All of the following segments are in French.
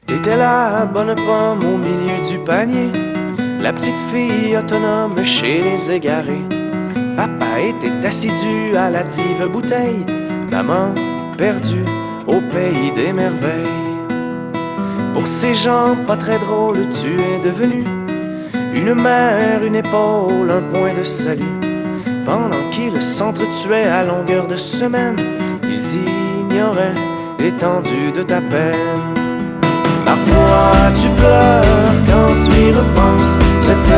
T'étais la bonne pomme au milieu du panier, la petite fille autonome chez les égarés. Papa était assidu à la dive bouteille, maman perdue au pays des merveilles. Pour ces gens pas très drôles, tu es devenu une mère, une épaule, un point de salut. Pendant qu'ils s'entretuaient à longueur de semaine, ils ignoraient l'étendue de ta peine. Parfois tu pleures quand tu y repenses, cette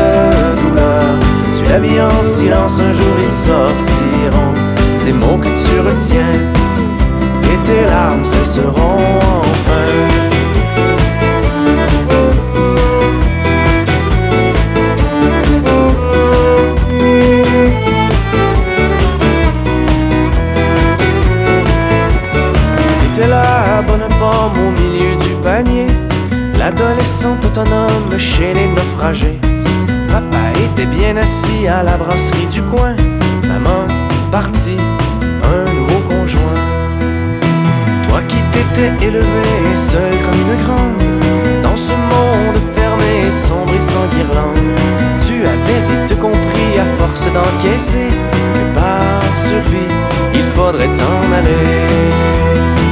douleur. Tu la vis en silence, un jour ils sortiront. Ces mots que tu retiens, et tes larmes cesseront enfin. T'étais la bonne pomme au milieu du panier, l'adolescente autonome chez les naufragés. Papa était bien assis à la brasserie du coin, maman partie, un nouveau conjoint. Toi qui t'étais élevée seule comme une grande, dans ce monde fermé, sombre et sans guirlande, tu avais vite compris à force d'encaisser que par survie, il faudrait t'en aller.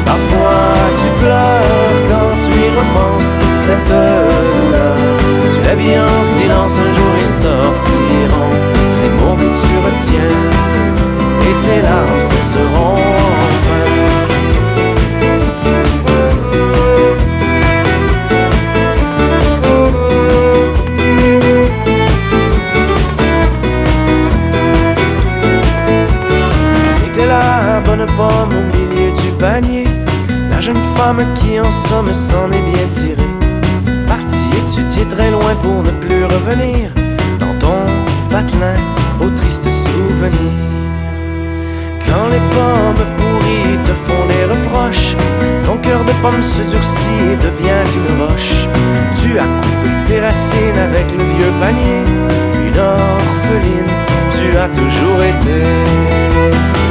Parfois tu pleures quand tu y repenses, cette douleur. Tu la vis en silence, un jour ils sortiront. Ces mots que tu retiens, et tes larmes cesseront enfin. T'étais la bonne pomme au milieu du panier, la jeune femme qui en somme s'en est bien tirée, partie étudier très loin pour ne plus revenir dans ton patelin aux tristes souvenirs. Quand les pommes pourries te font des reproches, ton cœur de pomme se durcit et devient une roche. Tu as coupé tes racines avec le vieux panier, une orpheline tu as toujours été.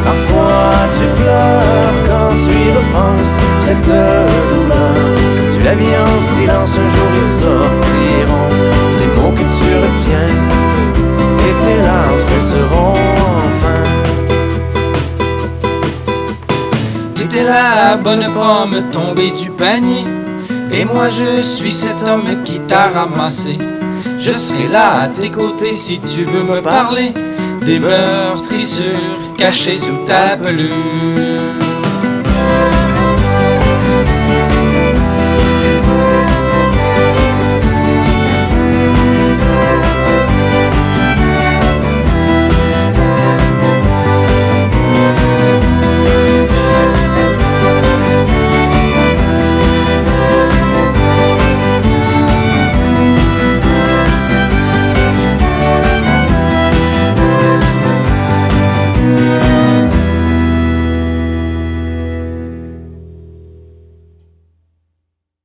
Parfois tu pleures quand tu y repenses, cette douleur. Tu la vis en silence, un jour ils sortiront. Ces mots que tu retiens, et tes larmes cesseront enfin. T'étais la bonne pomme tombée du panier, et moi je suis cet homme qui t'a ramassé. Je serai là à tes côtés si tu veux me parler des meurtrissures cachées sous ta pelure.